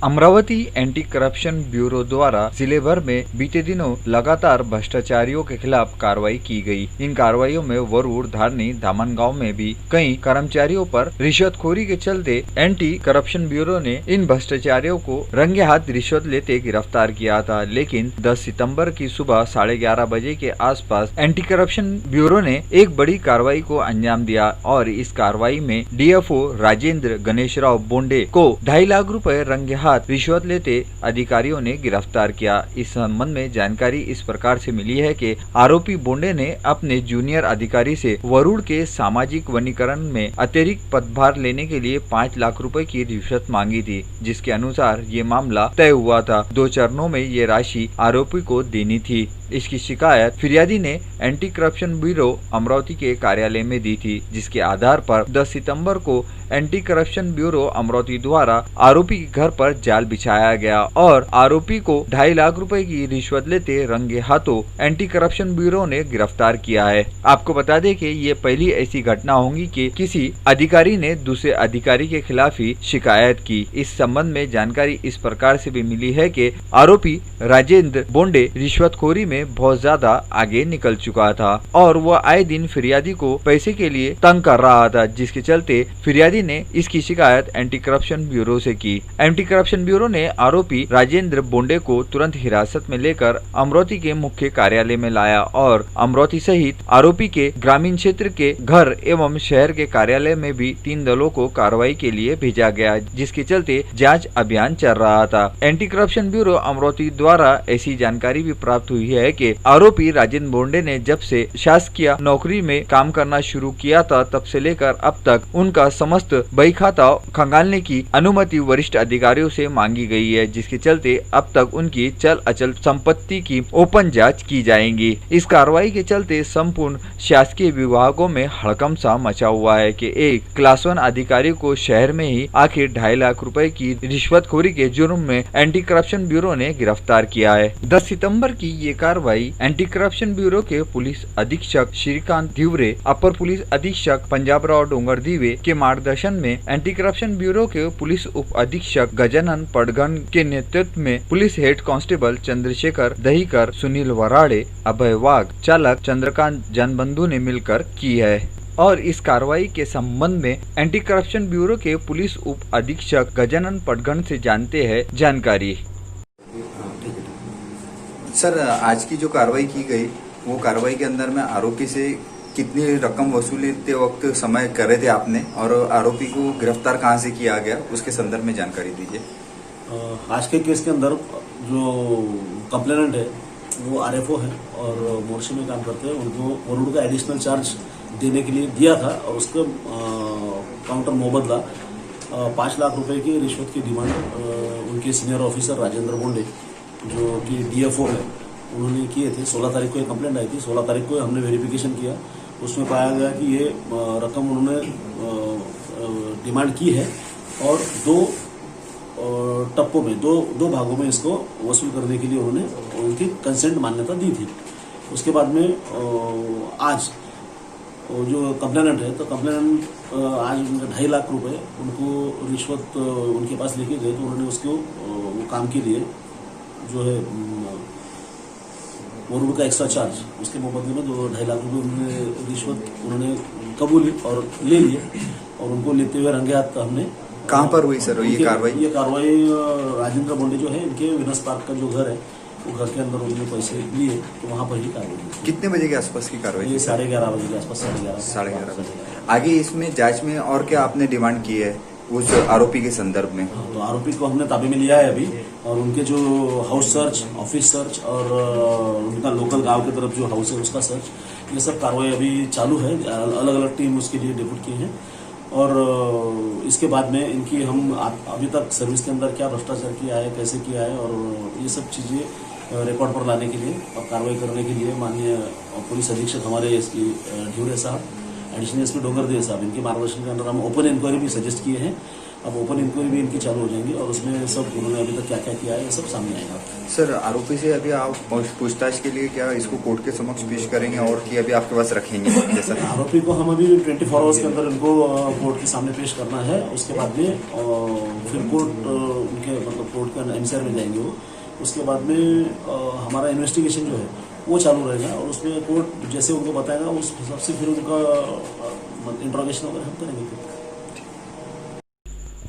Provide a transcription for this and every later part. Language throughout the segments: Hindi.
अमरावती एंटी करप्शन ब्यूरो द्वारा जिले भर में बीते दिनों लगातार भ्रष्टाचारियों के खिलाफ कार्रवाई की गई। इन कार्रवाइयों में वरुड़, धारनी, धामनगांव में भी कई कर्मचारियों पर रिश्वतखोरी के चलते एंटी करप्शन ब्यूरो ने इन भ्रष्टाचारियों को रंगे हाथ रिश्वत लेते गिरफ्तार किया था। लेकिन 10 सितंबर की सुबह 11:30 बजे के आसपास एंटी करप्शन ब्यूरो ने एक बड़ी कार्रवाई को अंजाम दिया और इस कार्रवाई में डीएफओ राजेंद्र गणेशराव बोंडे को 2.5 लाख रुपए रंगे हाथ रिश्वत लेते अधिकारियों ने गिरफ्तार किया। इस संबंध में जानकारी इस प्रकार से मिली है कि आरोपी बोंडे ने अपने जूनियर अधिकारी से वरुड़ के सामाजिक वनीकरण में अतिरिक्त पदभार लेने के लिए 5 लाख रुपए की रिश्वत मांगी थी, जिसके अनुसार ये मामला तय हुआ था। 2 चरणों में ये राशि आरोपी को देनी थी। इसकी शिकायत फिरियादी ने एंटी करप्शन ब्यूरो अमरावती के कार्यालय में दी थी, जिसके आधार पर 10 सितंबर को एंटी करप्शन ब्यूरो अमरावती द्वारा आरोपी के घर पर जाल बिछाया गया और आरोपी को 2.5 लाख रुपए की रिश्वत लेते रंगे हाथों एंटी करप्शन ब्यूरो ने गिरफ्तार किया है। आपको बता दें कि ये पहली ऐसी घटना होगी कि किसी अधिकारी ने दूसरे अधिकारी के खिलाफ ही शिकायत की। इस संबंध में जानकारी इस प्रकार से भी मिली है कि आरोपी राजेंद्र बोंडे रिश्वतखोरी में बहुत ज्यादा आगे निकल चुका था और वह आए दिन फिरियादी को पैसे के लिए तंग कर रहा था, जिसके चलते फिरियादी ने इसकी शिकायत एंटी करप्शन ब्यूरो से की। एंटी करप्शन ब्यूरो ने आरोपी राजेंद्र बोंडे को तुरंत हिरासत में लेकर अमरावती के मुख्य कार्यालय में लाया और अमरावती सहित आरोपी के ग्रामीण क्षेत्र के घर एवं शहर के कार्यालय में भी 3 दलों को कार्रवाई के लिए भेजा गया, जिसके चलते जांच अभियान चल रहा था। एंटी करप्शन ब्यूरो अमरावती द्वारा ऐसी जानकारी भी प्राप्त हुई है कि आरोपी राजेंद्र बोंडे ने जब से शासकीय नौकरी में काम करना शुरू किया था, तब से लेकर अब तक उनका समस्त बही खाता खंगालने की अनुमति वरिष्ठ अधिकारियों से मांगी गई है, जिसके चलते अब तक उनकी चल अचल संपत्ति की ओपन जांच की जाएगी। इस कार्रवाई के चलते संपूर्ण शासकीय विभागों में हड़कंप सा मचा हुआ है कि एक क्लास 1 अधिकारी को शहर में ही आखिर 2.5 लाख रुपए की रिश्वतखोरी के जुर्म में एंटी करप्शन ब्यूरो ने गिरफ्तार किया है। 10 सितंबर की ये कार्रवाई एंटी करप्शन ब्यूरो के पुलिस अधीक्षक श्रीकांत धिवरे, अपर पुलिस अधीक्षक पंजाबराव डोंगरदीवे के मार्गदर्शन में एंटी करप्शन ब्यूरो के पुलिस उप अधीक्षक गजानन पडघन के नेतृत्व में police head constable Chandrashekhar Dahikar, Sunil Warade, Abhay Wagh, चालक चंद्रकांत जनबंधु ने मिलकर की है। और इस कार्रवाई के संबंध में एंटी करप्शन ब्यूरो के पुलिस उप अधीक्षक गजानन पडघन से जानते हैं जानकारी। सर, आज की जो कार्रवाई की गई वो कार्रवाई के अंदर में आरोपी से कितनी रकम वसूलते वक्त समय कर रहे थे आपने और आरोपी को गिरफ्तार कहां से किया गया, उसके संदर्भ में जानकारी दीजिए। आज के केस के अंदर जो कंप्लेनेंट है वो आरएफओ है और मोर्चे में काम करते हैं। उनको वरुड़ का एडिशनल चार्ज देने के लिए दिया था और उसका काउंटर मुबदला 5 लाख रुपए की रिश्वत की डिमांड उनके सीनियर ऑफिसर राजेंद्र बोंडे जो कि डीएफओ है उन्होंने किए थे। 16 तारीख को एक कंप्लेंट आई थी। 16 तारीख को हमने वेरिफिकेशन किया, उसमें पाया गया कि ये रकम उन्होंने डिमांड की है और 2 टप्पों में दो भागों में इसको वसूल करने के लिए उन्होंने उनकी कंसेंट मान्यता दी थी। उसके बाद में आज जो कंप्लेनेंट है तो कंप्लेनेंट आज 2.5 लाख रुपए उनको रिश्वत उनके पास लेके गए, तो उन्होंने उसको वो काम के लिए जो है वरुड़ का एक्स्ट्रा चार्ज उसके मुकदमे में 2.5 लाख रुपए उन्होंने रिश्वत उन्होंने कबूली और ले लिए और उनको लेते हुए रंगे हाथ हमने। कहाँ पर हुई सर ये कार्रवाई? ये कार्रवाई राजेंद्र बोंडे जो है इनके विनस पार्क का जो घर है वो घर के अंदर उन्होंने पैसे लिए, तो वहाँ पर ही कार्रवाई। कितने बजे के आसपास की कार्रवाई? ये 11:30 बजे के आसपास। 11:30 बजे। आगे इसमें जांच में और क्या आपने डिमांड की है उस आरोपी के संदर्भ में? तो आरोपी को हमने ताबे में लिया है अभी और उनके जो हाउस सर्च, ऑफिस सर्च और उनका लोकल गांव की तरफ जो हाउस है उसका सर्च, ये सब कार्रवाई अभी चालू है। अलग अलग टीम उसके लिए डिप्यूट की है और इसके बाद में इनकी हम अभी तक सर्विस के अंदर क्या भ्रष्टाचार किया है, कैसे किया है और ये सब चीजें रिकॉर्ड पर लाने के लिए और कार्रवाई करने के लिए माननीय पुलिस अधीक्षक हमारे एसपी ढिवरे साहब, एडिशनल एसपी डोंगरदेव साहब, इनके मार्गदर्शन के अंदर हम ओपन इंक्वायरी भी सजेस्ट किए हैं अब ओपन इंक्वायरी भी इनकी चालू हो जाएंगी और उसमें सब उन्होंने अभी तक क्या क्या किया है ये सब सामने आएगा। सर, आरोपी से अभी आप पूछताछ के लिए क्या इसको कोर्ट के समक्ष पेश करेंगे और कि अभी आपके पास रखेंगे? जैसा आरोपी को हम अभी 24 आवर्स के अंदर इनको कोर्ट के सामने पेश करना है। उसके बाद में फिर कोर्ट उनके मतलब कोर्ट के एनसीआर में जाएंगे वो। उसके बाद में हमारा इन्वेस्टिगेशन जो है वो चालू रहेगा और उसमें कोर्ट जैसे उनको बताएगा उस हिसाब से फिर उनका इंट्रोगेशन वगैरह हम करेंगे।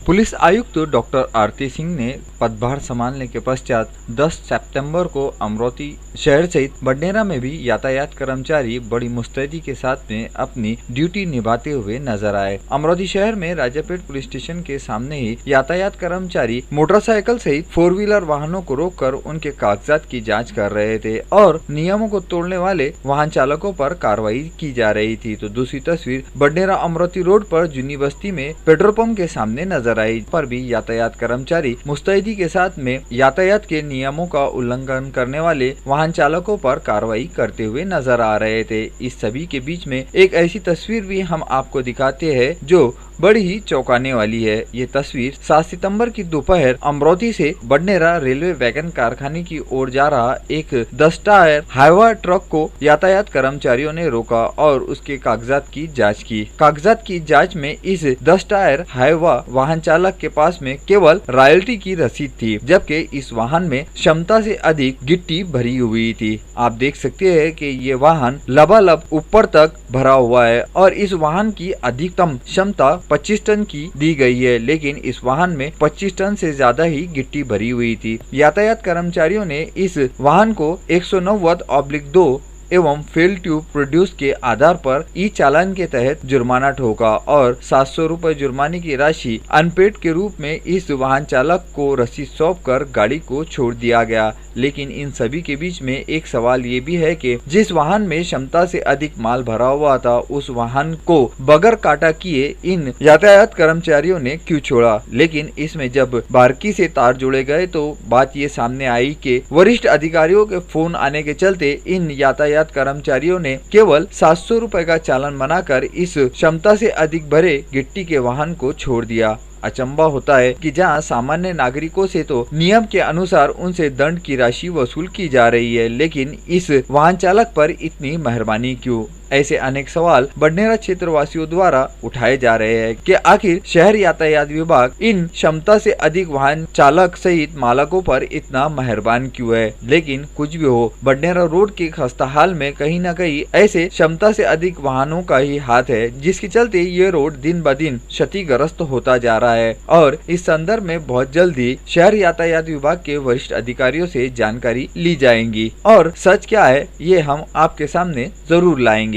पुलिस आयुक्त डॉक्टर आरती सिंह ने पदभार संभालने के पश्चात 10 सितंबर को अमरोती शहर सहित बडनेरा में भी यातायात कर्मचारी बड़ी मुस्तैदी के साथ में अपनी ड्यूटी निभाते हुए नजर आए। अमरोती शहर में राजापेट पुलिस स्टेशन के सामने ही यातायात कर्मचारी मोटरसाइकिल सहित 4 व्हीलर वाहनों को रोककर उनके कागजात की जाँच कर रहे थे और नियमों को तोड़ने वाले वाहन चालकों पर कार्रवाई की जा रही थी। तो दूसरी तस्वीर बडनेरा अमरोती रोड पर जूनी बस्ती में पेट्रोल पंप के सामने नजर पर भी यातायात कर्मचारी मुस्तैदी के साथ में यातायात के नियमों का उल्लंघन करने वाले वाहन चालकों पर कार्रवाई करते हुए नजर आ रहे थे। इस सभी के बीच में एक ऐसी तस्वीर भी हम आपको दिखाते हैं जो बड़ी ही चौंकाने वाली है। ये तस्वीर 7 सितंबर की दोपहर अमरोती से बडनेरा रेलवे वैगन कारखाने की ओर जा रहा एक 10 टायर हाईवा ट्रक को यातायात कर्मचारियों ने रोका और उसके कागजात की जांच की। कागजात की जांच में इस 10 टायर हाईवा वाहन चालक के पास में केवल रॉयल्टी की रसीद थी, जबकि इस वाहन में क्षमता से अधिक गिट्टी भरी हुई थी। आप देख सकते हैं कि ये वाहन लबालब ऊपर तक भरा हुआ है और इस वाहन की अधिकतम क्षमता 25 टन की दी गई है, लेकिन इस वाहन में 25 टन से ज्यादा ही गिट्टी भरी हुई थी। यातायात कर्मचारियों ने इस वाहन को 190/2 एवं फेल टू प्रोड्यूस के आधार पर ई चालान के तहत जुर्माना ठोका और 700 रुपए जुर्माने की राशि अनपेड के रूप में इस वाहन चालक को रसीद सौंप कर गाड़ी को छोड़ दिया गया। लेकिन इन सभी के बीच में एक सवाल ये भी है कि जिस वाहन में क्षमता से अधिक माल भरा हुआ था उस वाहन को बगैर काटा किए इन यातायात कर्मचारियों ने क्यों छोड़ा। लेकिन इसमें जब बारीकी से तार जोड़े गए तो बात ये सामने आई कि वरिष्ठ अधिकारियों के फोन आने के चलते इन यातायात कर्मचारियों ने केवल 700 रुपए का चालान बनाकर इस क्षमता से अधिक भरे गिट्टी के वाहन को छोड़ दिया। अचंबा होता है कि जहां सामान्य नागरिकों से तो नियम के अनुसार उनसे दंड की राशि वसूल की जा रही है, लेकिन इस वाहन चालक पर इतनी मेहरबानी क्यों? ऐसे अनेक सवाल बडनेरा क्षेत्र वासियों द्वारा उठाए जा रहे हैं कि आखिर शहर यातायात विभाग इन क्षमता से अधिक वाहन चालक सहित मालकों पर इतना मेहरबान क्यों है। लेकिन कुछ भी हो, बडनेरा रोड के खस्ता हाल में कहीं न कहीं ऐसे क्षमता से अधिक वाहनों का ही हाथ है, जिसके चलते ये रोड दिन ब दिन क्षतिग्रस्त होता जा रहा है और इस संदर्भ में बहुत जल्दी शहर यातायात विभाग के वरिष्ठ अधिकारियों से जानकारी ली जाएंगी और सच क्या है ये हम आपके सामने जरूर लाएंगे।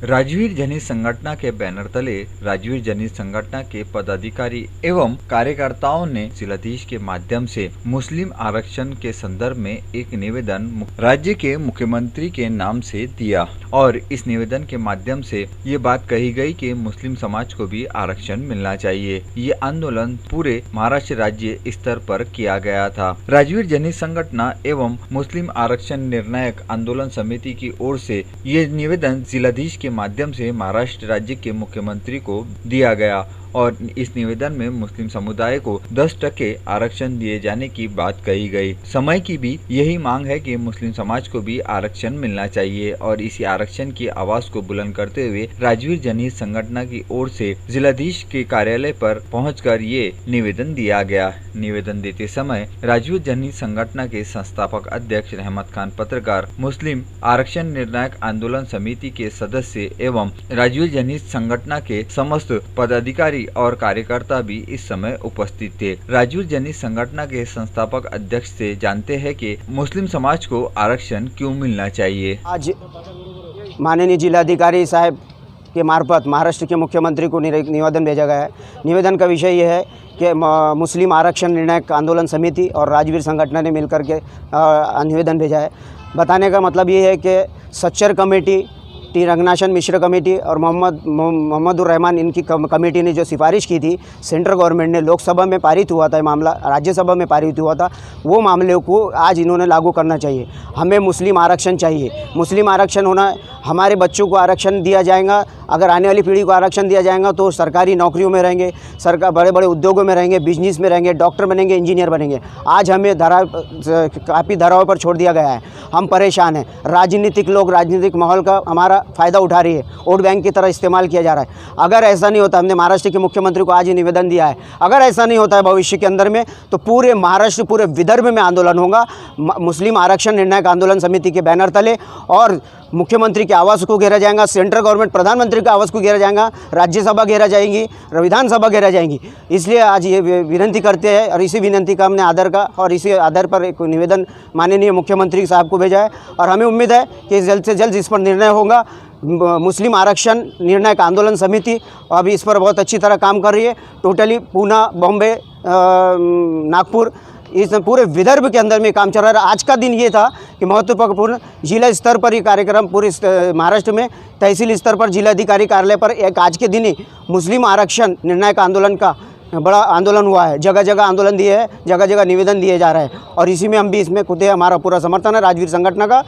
राजवीर जनित संगठन के बैनर तले राजवीर जनित संगठन के पदाधिकारी एवं कार्यकर्ताओं ने जिलाधीश के माध्यम से मुस्लिम आरक्षण के संदर्भ में एक निवेदन राज्य के मुख्यमंत्री के नाम से दिया और इस निवेदन के माध्यम से ये बात कही गई कि मुस्लिम समाज को भी आरक्षण मिलना चाहिए। ये आंदोलन पूरे महाराष्ट्र राज्य स्तर पर किया गया था। राजवीर जनित संगठन एवं मुस्लिम आरक्षण निर्णायक आंदोलन समिति की ओर से ये निवेदन जिलाधीश के माध्यम से महाराष्ट्र राज्य के मुख्यमंत्री को दिया गया और इस निवेदन में मुस्लिम समुदाय को 10% आरक्षण दिए जाने की बात कही गई। समय की भी यही मांग है कि मुस्लिम समाज को भी आरक्षण मिलना चाहिए और इसी आरक्षण की आवाज को बुलंद करते हुए राजवीर जनित संगठन की ओर से जिलाधीश के कार्यालय पर पहुंचकर ये निवेदन दिया गया। निवेदन देते समय राजवीर जनित संगठन के संस्थापक अध्यक्ष रहमत खान पत्रकार, मुस्लिम आरक्षण निर्णायक आंदोलन समिति के सदस्य एवं राजवीर जनित संगठन के समस्त पदाधिकारी और कार्यकर्ता भी इस समय उपस्थित थे। राजवीर जनित संगठन के संस्थापक अध्यक्ष से जानते हैं कि मुस्लिम समाज को आरक्षण क्यों मिलना चाहिए। आज माननीय जिलाधिकारी साहब के मार्फत महाराष्ट्र के मुख्यमंत्री को निवेदन भेजा गया है। निवेदन का विषय यह है कि मुस्लिम आरक्षण निर्णायक आंदोलन समिति और राजवीर संगठन ने मिलकर के निवेदन भेजा है। बताने का मतलब ये है कि सच्चर कमेटी, टी रंगनाशन मिश्र कमेटी और मोहम्मदुर रहमान इनकी कमेटी ने जो सिफारिश की थी, सेंट्रल गवर्नमेंट ने लोकसभा में पारित हुआ था मामला, राज्यसभा में पारित हुआ था, वो मामले को आज इन्होंने लागू करना चाहिए। हमें मुस्लिम आरक्षण चाहिए। मुस्लिम आरक्षण होना, हमारे बच्चों को आरक्षण दिया जाएगा अगर आने वाली पीढ़ी को आरक्षण दिया जाएगा तो सरकारी नौकरियों में रहेंगे, सरकार बड़े बड़े उद्योगों में रहेंगे, बिजनेस में रहेंगे, डॉक्टर बनेंगे, इंजीनियर बनेंगे। आज हमें काफ़ी धराव पर छोड़ दिया गया है। हम परेशान हैं। राजनीतिक लोग राजनीतिक माहौल का हमारा फ़ायदा उठा रही है, वोट बैंक की तरह इस्तेमाल किया जा रहा है। अगर ऐसा नहीं होता, हमने महाराष्ट्र के मुख्यमंत्री को आज ही निवेदन दिया है, अगर ऐसा नहीं होता है भविष्य के अंदर में तो पूरे महाराष्ट्र, पूरे विदर्भ में आंदोलन होगा मुस्लिम आरक्षण निर्णायक आंदोलन समिति के बैनर तले, और मुख्यमंत्री के आवास को घेरा जाएगा, सेंट्रल गवर्नमेंट प्रधानमंत्री के आवास को घेरा जाएगा, राज्यसभा घेरा जाएगी, विधानसभा घेरा जाएगी। इसलिए आज ये विनती करते हैं और इसी विनती का हमने आधार का और इसी आधार पर एक निवेदन माननीय मुख्यमंत्री साहब को भेजा है और हमें उम्मीद है कि जल्द से जल्द इस पर निर्णय होगा। मुस्लिम आरक्षण निर्णायक आंदोलन समिति अभी इस पर बहुत अच्छी तरह काम कर रही है। टोटली पूना, बॉम्बे, नागपुर, इस पूरे विदर्भ के अंदर में काम चल रहा है। आज का दिन ये था कि महत्वपूर्ण जिला स्तर पर ये कार्यक्रम पूरे महाराष्ट्र में तहसील स्तर पर जिलाधिकारी कार्यालय पर एक आज के दिन ही मुस्लिम आरक्षण निर्णायक आंदोलन का बड़ा आंदोलन हुआ है। जगह जगह आंदोलन दिए हैं, जगह जगह निवेदन दिए जा रहे हैं और इसी में हम भी इसमें खुद हमारा पूरा समर्थन है राजवीर संगठन का।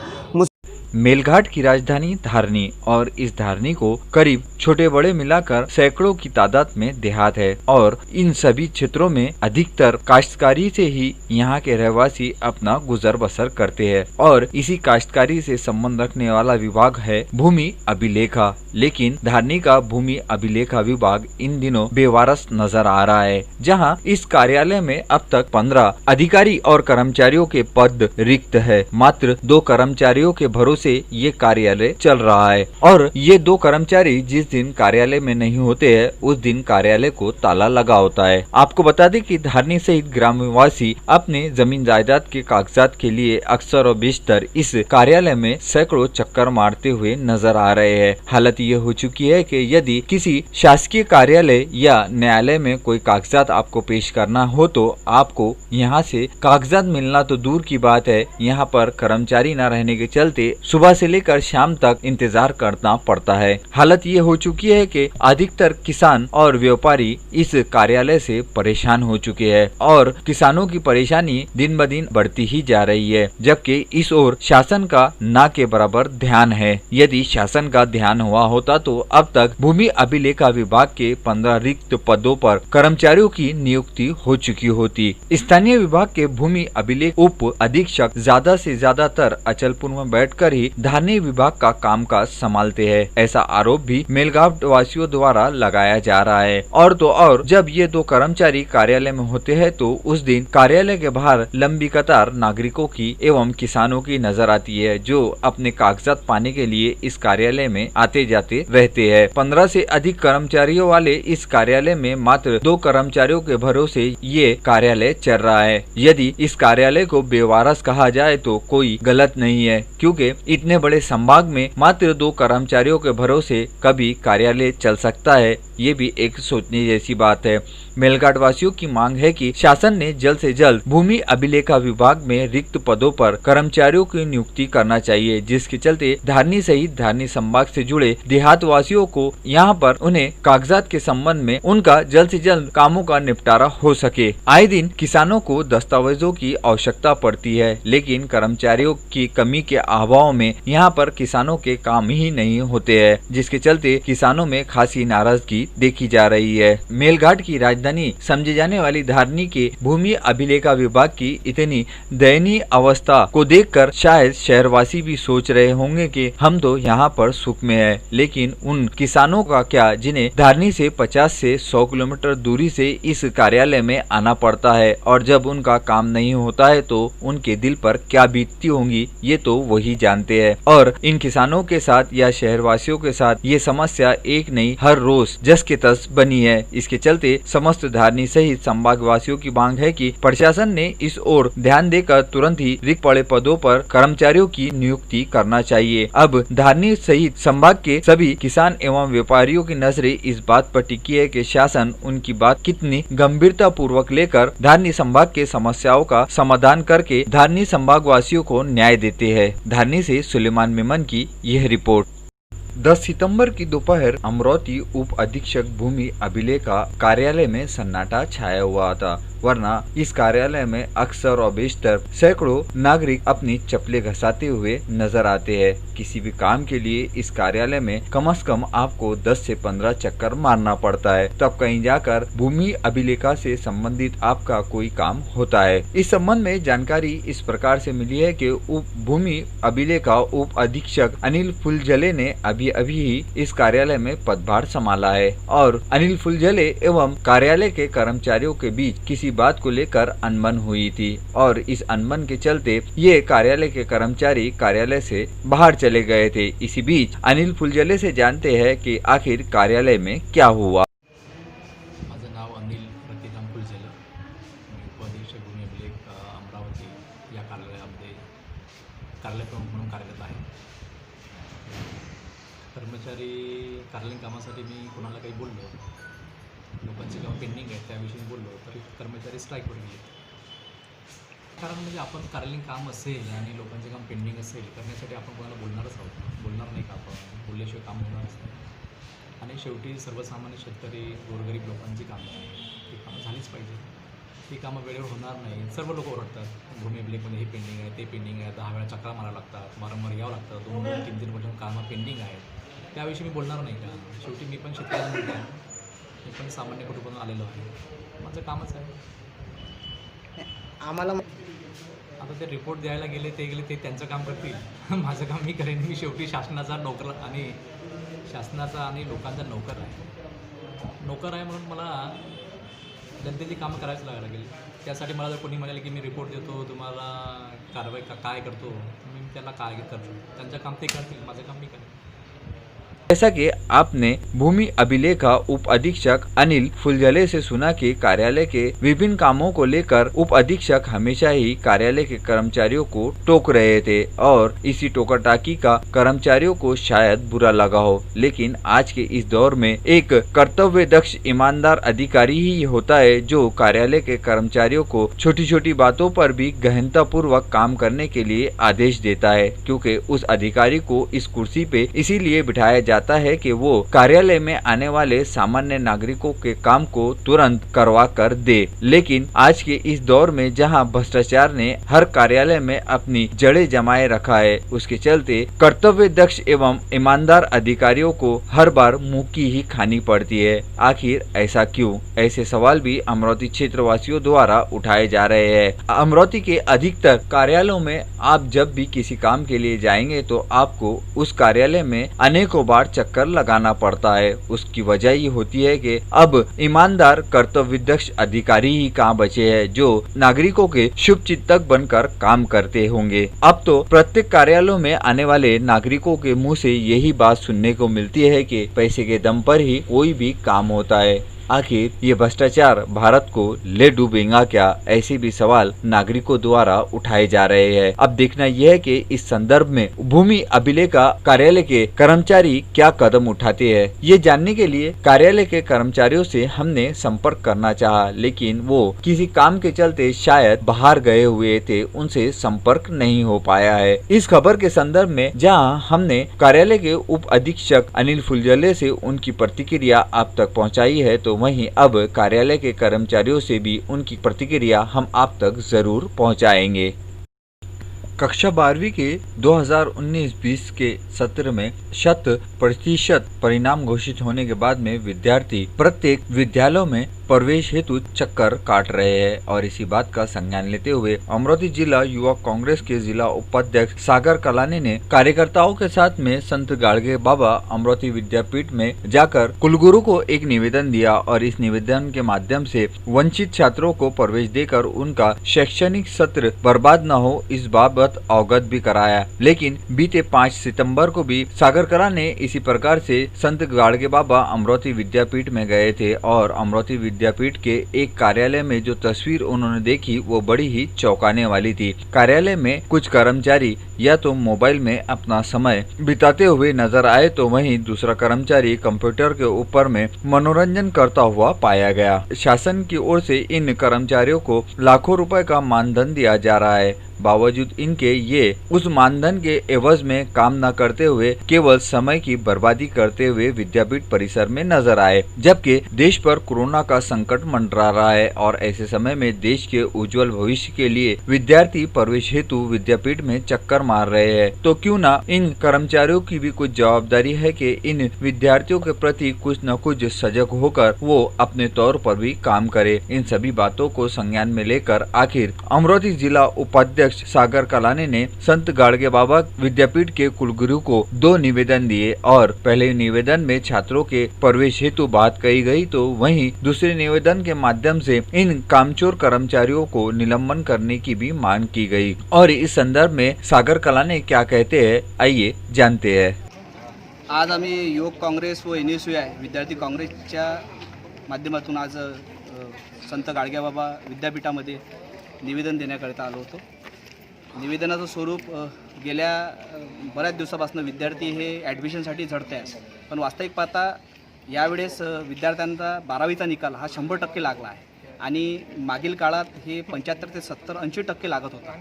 मेलघाट की राजधानी धारनी और इस धारनी को करीब छोटे बड़े मिलाकर सैकड़ों की तादाद में देहात है और इन सभी क्षेत्रों में अधिकतर काश्तकारी से ही यहाँ के रहवासी अपना गुजर बसर करते हैं और इसी काश्तकारी से संबंध रखने वाला विभाग है भूमि अभिलेखा। लेकिन धारनी का भूमि अभिलेखा विभाग इन दिनों बेवारस नजर आ रहा है, जहां इस कार्यालय में अब तक 15 अधिकारी और कर्मचारियों के पद रिक्त है। मात्र 2 कर्मचारियों के भरोसे ये कार्यालय चल रहा है और ये 2 कर्मचारी जिस दिन कार्यालय में नहीं होते हैं उस दिन कार्यालय को ताला लगा होता है। आपको बता दें कि धारनी सहित ग्रामवासी अपने जमीन जायदाद के कागजात के लिए अक्सर और बेशतर इस कार्यालय में सैकड़ों चक्कर मारते हुए नजर आ रहे हैं। हालत ये हो चुकी है कि यदि किसी शासकीय कार्यालय या न्यायालय में कोई कागजात आपको पेश करना हो तो आपको यहाँ से कागजात मिलना तो दूर की बात है, यहाँ पर कर्मचारी न रहने के चलते सुबह से लेकर शाम तक इंतजार करना पड़ता है। हालत ये हो चुकी है कि अधिकतर किसान और व्यापारी इस कार्यालय से परेशान हो चुके हैं और किसानों की परेशानी दिन ब दिन बढ़ती ही जा रही है, जबकि इस ओर शासन का ना के बराबर ध्यान है। यदि शासन का ध्यान हुआ होता तो अब तक भूमि अभिलेखा विभाग के 15 रिक्त पदों पर कर्मचारियों की नियुक्ति हो चुकी होती। स्थानीय विभाग के भूमि अभिलेख उप अधीक्षक ज्यादा से ज्यादातर अचलपुर में बैठकर ही धारनी विभाग का कामकाज संभालते हैं। ऐसा आरोप भी मेलघाट वासियों द्वारा लगाया जा रहा है। और तो और जब ये 2 कर्मचारी कार्यालय में होते हैं तो उस दिन कार्यालय के बाहर लंबी कतार नागरिकों की एवं किसानों की नजर आती है, जो अपने कागजात पाने के लिए इस कार्यालय में आते जाते रहते हैं। 15 से अधिक कर्मचारियों वाले इस कार्यालय में मात्र 2 कर्मचारियों के भरोसे ये कार्यालय चल रहा है। यदि इस कार्यालय को बेवारस कहा जाए तो कोई गलत नहीं है, क्योंकि इतने बड़े संभाग में मात्र 2 कर्मचारियों के भरोसे कभी कार्यालय चल सकता है, ये भी एक सोचने जैसी बात है। मेलघाट वासियों की मांग है कि शासन ने जल्द से जल्द भूमि अभिलेखा विभाग में रिक्त पदों पर कर्मचारियों की नियुक्ति करना चाहिए, जिसके चलते धारनी सहित धारनी संभाग से जुड़े देहात वासियों को यहाँ पर उन्हें कागजात के संबंध में उनका जल्द से जल्द कामों का निपटारा हो सके। आए दिन किसानों को दस्तावेजों की आवश्यकता पड़ती है, लेकिन कर्मचारियों की कमी के अभाव में यहाँ पर किसानों के काम ही नहीं होते हैं, जिसके चलते किसानों में खासी नाराजगी देखी जा रही है। मेलघाट की राजधानी समझे जाने वाली धारनी के भूमि अभिलेखा विभाग की इतनी दयनीय अवस्था को देखकर शायद शहरवासी भी सोच रहे होंगे कि हम तो यहाँ पर सुख में है, लेकिन उन किसानों का क्या जिन्हें धारनी से 50 से 100 किलोमीटर दूरी से इस कार्यालय में आना पड़ता है और जब उनका काम नहीं होता है तो उनके दिल पर क्या बीतती होंगी ये तो वही जानते हैं। और इन किसानों के साथ या शहरवासियों के साथ ये समस्या एक नहीं हर रोज जस के तस बनी है। इसके चलते समस्त धारनी सहित संभाग वासियों की मांग है कि प्रशासन ने इस ओर ध्यान देकर तुरंत ही रिक्त पड़े पदों पर कर्मचारियों की नियुक्ति करना चाहिए। अब धारनी सहित संभाग के सभी किसान एवं व्यापारियों की नजरें इस बात पर टिकी है कि शासन उनकी बात कितनी गंभीरता पूर्वक लेकर धारनी संभाग के समस्याओं का समाधान करके धारनी संभाग वासियों को न्याय देते हैं। धारनी से सुलेमान मेमन की यह रिपोर्ट। 10 सितंबर की दोपहर अमरावती उप अधीक्षक भूमि अभिलेखा कार्यालय में सन्नाटा छाया हुआ था, वरना इस कार्यालय में अक्सर और बेशतर सैकड़ों नागरिक अपनी चप्पलें घसाते हुए नजर आते हैं। किसी भी काम के लिए इस कार्यालय में कम से कम आपको 10 से 15 चक्कर मारना पड़ता है, तब कहीं जाकर भूमि अभिलेखा से संबंधित आपका कोई काम होता है। इस संबंध में जानकारी इस प्रकार से मिली है कि उप भूमि अभिलेखा उप अधीक्षक अनिल फुलझले ने अभी ही इस कार्यालय में पदभार संभाला है और अनिल फुलझले एवं कार्यालय के कर्मचारियों के बीच किसी बात को लेकर अनबन हुई थी और इस अनबन के चलते ये कार्यालय के कर्मचारी कार्यालय से बाहर चले गए थे। इसी बीच अनिल फुलझले से जानते हैं कि आखिर कार्यालय में क्या हुआ। माझं नाव अनिल प्रतिकाम फुलझले, मी उपअधीक्षक भूमी अभिलेख अमरावती या कार्यालयामध्ये कार्यालय प्रमुख म्हणून कार्यरत आहे। कर्मचारी कार्यालयीन कामासाठी मी कोणाला काही बोललो, लोकांचे काम पेंडिंग आहे त्याविषयी बोललो तरी कर्मचारी स्ट्राईकवर गेले। कारण म्हणजे आपण कार्यालयीन काम असेल आणि लोकांचे काम पेंडिंग असेल करण्यासाठी आपण कोणाला बोलणारच आहोत, बोलणार नाही का आपण, बोलल्याशिवाय काम होणारच नाही। आणि शेवटी सर्वसामान्य शेतकरी गोरगरीब लोकांची कामं आहेत, ती कामं झालीच पाहिजे। ती कामं वेळेवर होणार नाही, सर्व लोक ओरडतात भूमी अभिलेखमध्ये हे पेंडिंग आहे, ते पेंडिंग आहे, 10 वेळा चक्रा मारावं लागतात, वारंवार यावं लागतं, 2-3 वर्षांपासून कामं पेंडिंग आहेत, त्याविषयी मी बोलणार नाही का? शेवटी मी पण शेतकऱ्याला मुलगा आहे, मी पण सामान्य कुटुंबातून आलेलो आहे, माझं कामच आहे। आम्हाला आता ते रिपोर्ट द्यायला गेले ते त्यांचं काम करतील, माझं काम मी करेन। मी शेवटी शासनाचा नोकर आणि लोकांचा नोकर आहे म्हणून मला जनतेची कामं करायच लागेल। त्यासाठी मला जर कोणी म्हणाले की मी रिपोर्ट देतो, तुम्हाला कारवाई काय करतो, मी त्याला काय करतो, त्यांचं काम ते करतील, माझं काम मी करेन। जैसा कि आपने भूमि अभिलेखा उप अधीक्षक अनिल फुलझले से सुना कि कार्यालय के विभिन्न कामों को लेकर उप अधीक्षक हमेशा ही कार्यालय के कर्मचारियों को टोक रहे थे और इसी टोकाटाकी का कर्मचारियों को शायद बुरा लगा हो, लेकिन आज के इस दौर में एक कर्तव्यदक्ष ईमानदार अधिकारी ही होता है जो कार्यालय के कर्मचारियों को छोटी छोटी बातों पर भी गहनता पूर्वक काम करने के लिए आदेश देता है, क्योंकि उस अधिकारी को इस कुर्सी पे इसीलिए बिठाया जाता है कि वो कार्यालय में आने वाले सामान्य नागरिकों के काम को तुरंत करवा कर दे। लेकिन आज के इस दौर में जहां भ्रष्टाचार ने हर कार्यालय में अपनी जड़ें जमाए रखा है, उसके चलते कर्तव्य दक्ष एवं ईमानदार अधिकारियों को हर बार मुंह की ही खानी पड़ती है। आखिर ऐसा क्यों? ऐसे सवाल भी अमरावती क्षेत्र वासियों द्वारा उठाए जा रहे हैं। अमरावती के अधिकतर कार्यालयों में आप जब भी किसी काम के लिए जाएंगे तो आपको उस कार्यालय में अनेकों बार चक्कर लगाना पड़ता है। उसकी वजह ये होती है कि अब ईमानदार कर्तव्यदक्ष अधिकारी ही कहाँ बचे हैं जो नागरिकों के शुभ चिंतक बनकर काम करते होंगे। अब तो प्रत्येक कार्यालयों में आने वाले नागरिकों के मुंह से यही बात सुनने को मिलती है कि पैसे के दम पर ही कोई भी काम होता है। आखिर ये भ्रष्टाचार भारत को ले डूबेगा क्या? ऐसे भी सवाल नागरिकों द्वारा उठाए जा रहे हैं। अब देखना यह है कि इस संदर्भ में भूमि अभिलेखा कार्यालय के कर्मचारी क्या कदम उठाते हैं। ये जानने के लिए कार्यालय के कर्मचारियों से हमने संपर्क करना चाहा, लेकिन वो किसी काम के चलते शायद बाहर गए हुए थे, उनसे संपर्क नहीं हो पाया है। इस खबर के संदर्भ में जहाँ हमने कार्यालय के उप अधीक्षक अनिल फुलझले से उनकी प्रतिक्रिया आप तक पहुँचाई है, तो वहीं अब कार्यालय के कर्मचारियों से भी उनकी प्रतिक्रिया हम आप तक जरूर पहुंचाएंगे। कक्षा 12वीं के 2019-20 के सत्र में 100% परिणाम घोषित होने के बाद में विद्यार्थी प्रत्येक विद्यालयों में प्रवेश हेतु चक्कर काट रहे हैं और इसी बात का संज्ञान लेते हुए अमरावती जिला युवा कांग्रेस के जिला उपाध्यक्ष सागर कलानी ने कार्यकर्ताओं के साथ में संत गाड़गे बाबा अमरावती विद्यापीठ में जाकर कुलगुरु को एक निवेदन दिया और इस निवेदन के माध्यम से वंचित छात्रों को प्रवेश देकर उनका शैक्षणिक सत्र बर्बाद न हो इस बाबत अवगत भी कराया। लेकिन बीते 5 सितंबर को भी सागर कला ने इसी प्रकार से संत गाड़गे बाबा अमरावती विद्यापीठ में गए थे और अमरावती विद्यापीठ के एक कार्यालय में जो तस्वीर उन्होंने देखी वो बड़ी ही चौंकाने वाली थी। कार्यालय में कुछ कर्मचारी या तो मोबाइल में अपना समय बिताते हुए नजर आए, तो वहीं दूसरा कर्मचारी कंप्यूटर के ऊपर में मनोरंजन करता हुआ पाया गया। शासन की ओर से इन कर्मचारियों को लाखों रुपए का मानधन दिया जा रहा है। बावजूद इनके ये उस मानधन के एवज में काम न करते हुए केवल समय की बर्बादी करते हुए विद्यापीठ परिसर में नजर आए। जबकि देश पर कोरोना का संकट मंडरा रहा है और ऐसे समय में देश के उज्जवल भविष्य के लिए विद्यार्थी प्रवेश हेतु विद्यापीठ में चक्कर मार रहे हैं, तो क्यों न इन कर्मचारियों की भी कुछ जवाबदारी है कि इन विद्यार्थियों के प्रति कुछ न कुछ सजग होकर वो अपने तौर पर भी काम करे। इन सभी बातों को संज्ञान में लेकर आखिर अमरावती जिला उपाध्यक्ष सागर कलाने ने संत गाडगे बाबा विद्यापीठ के कुलगुरु को 2 निवेदन दिए और पहले निवेदन में छात्रों के प्रवेश हेतु बात कही गई, तो वहीं दूसरे निवेदन के माध्यम से इन कामचोर कर्मचारियों को निलंबन करने की भी मांग की गई। और इस संदर्भ में सागर कलाने क्या कहते हैं, आइए जानते हैं। आज आम्ही युवक काँग्रेस व NSUI विद्यार्थी काँग्रेसच्या माध्यमातून आज संत गाडगेबाबा विद्यापीठामध्ये निवेदन देण्याकरिता आलो होतो। निवेदनाचं स्वरूप गेल्या बऱ्याच दिवसापासून विद्यार्थी हे ॲडमिशनसाठी झटत आहेत, पण वास्तविक पाहता यावेळेस विद्यार्थ्यांचा 12वीचा निकाल हा 100% लागला आहे आणि मागील काळात हे 75 ते 70, 80% लागत होता।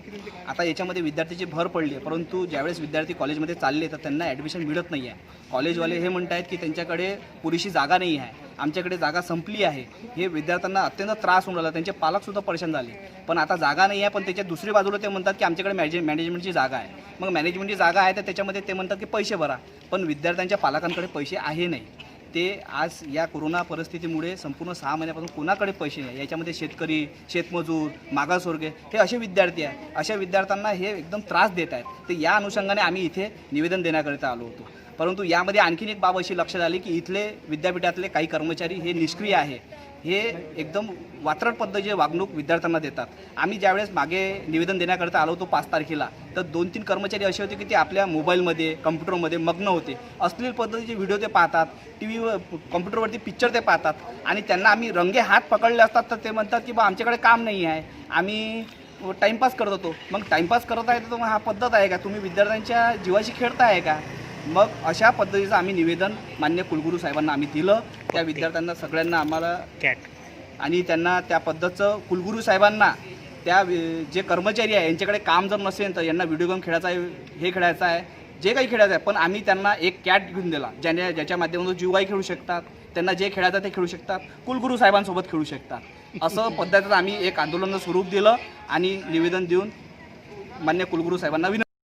आता याच्यामध्ये विद्यार्थ्याची भर पडली आहे, परंतु ज्यावेळेस विद्यार्थी कॉलेजमध्ये चालले तर त्यांना ॲडमिशन मिळत नाही आहे। कॉलेजवाले हे म्हणत आहेत की त्यांच्याकडे पुरेशी जागा नाही आहे, आमच्याकडे जागा संपली आहे। हे विद्यार्थ्यांना अत्यंत त्रास होऊन राहिला, त्यांचे पालकसुद्धा परेशान झाले। पण आता जागा नाही आहे, पण त्याच्या दुसरी बाजूला ते म्हणतात की आमच्याकडे मॅनेजमेंटची जागा आहे। मग मॅनेजमेंटची जागा आहे तर त्याच्यामध्ये ते म्हणतात की पैसे भरा, पण विद्यार्थ्यांच्या पालकांकडे पैसे आहे नाही। ते आज या कोरोना परिस्थितीमुळे संपूर्ण 6 महिन्यापासून कोणाकडे पैसे नाही। याच्यामध्ये शेतकरी, शेतमजूर, मागासवर्गीय हे असे विद्यार्थी आहेत। अशा विद्यार्थ्यांना हे एकदम त्रास देत आहेत। तर या अनुषंगाने आम्ही इथे निवेदन देण्याकरिता आलो होतो। परंतु यामध्ये आणखीन एक बाब अशी लक्षात आली की इथले विद्यापीठातले काही कर्मचारी हे निष्क्रिय आहे, हे एकदम वात्रट पद्धतीचे वागणूक विद्यार्थ्यांना देतात। आम्ही ज्यावेळेस मागे निवेदन देण्याकरिता आलो होतो 5 तारखेला, तर 2-3 कर्मचारी असे होते की ते आपल्या मोबाईलमध्ये, कम्प्युटरमध्ये मग्न होते। अश्लील पद्धतीचे व्हिडिओ ते पाहतात, टीव्हीवर, कम्प्युटरवरती पिक्चर ते पाहतात आणि त्यांना आम्ही रंगे हात पकडले असतात तर ते म्हणतात की बा आमच्याकडे काम नाही आहे, आम्ही टाईमपास करत होतो। मग टाईमपास करत आहे तर मग हा पद्धत आहे का? तुम्ही विद्यार्थ्यांच्या जीवाशी खेळताय का? मग अशा पद्धतीचं आम्ही निवेदन मान्य कुलगुरू साहेबांना आम्ही दिलं। त्या विद्यार्थ्यांना सगळ्यांना आम्हाला आणि त्यांना त्या पद्धतीचं कुलगुरू साहेबांना त्या जे कर्मचारी आहे यांच्याकडे काम जर नसेल तर यांना व्हिडिओ गेम खेळायचा आहे, हे खेळायचं आहे, जे काही खेळायचं आहे, पण आम्ही त्यांना एक कॅट घेऊन दिला ज्याच्या माध्यमातून जीवाई खेळू शकतात, त्यांना जे खेळायचं ते खेळू शकतात, कुलगुरू साहेबांसोबत खेळू शकतात। असं पद्धतीचं आम्ही एक आंदोलनाचं स्वरूप दिलं आणि निवेदन देऊन मान्य कुलगुरू साहेबांना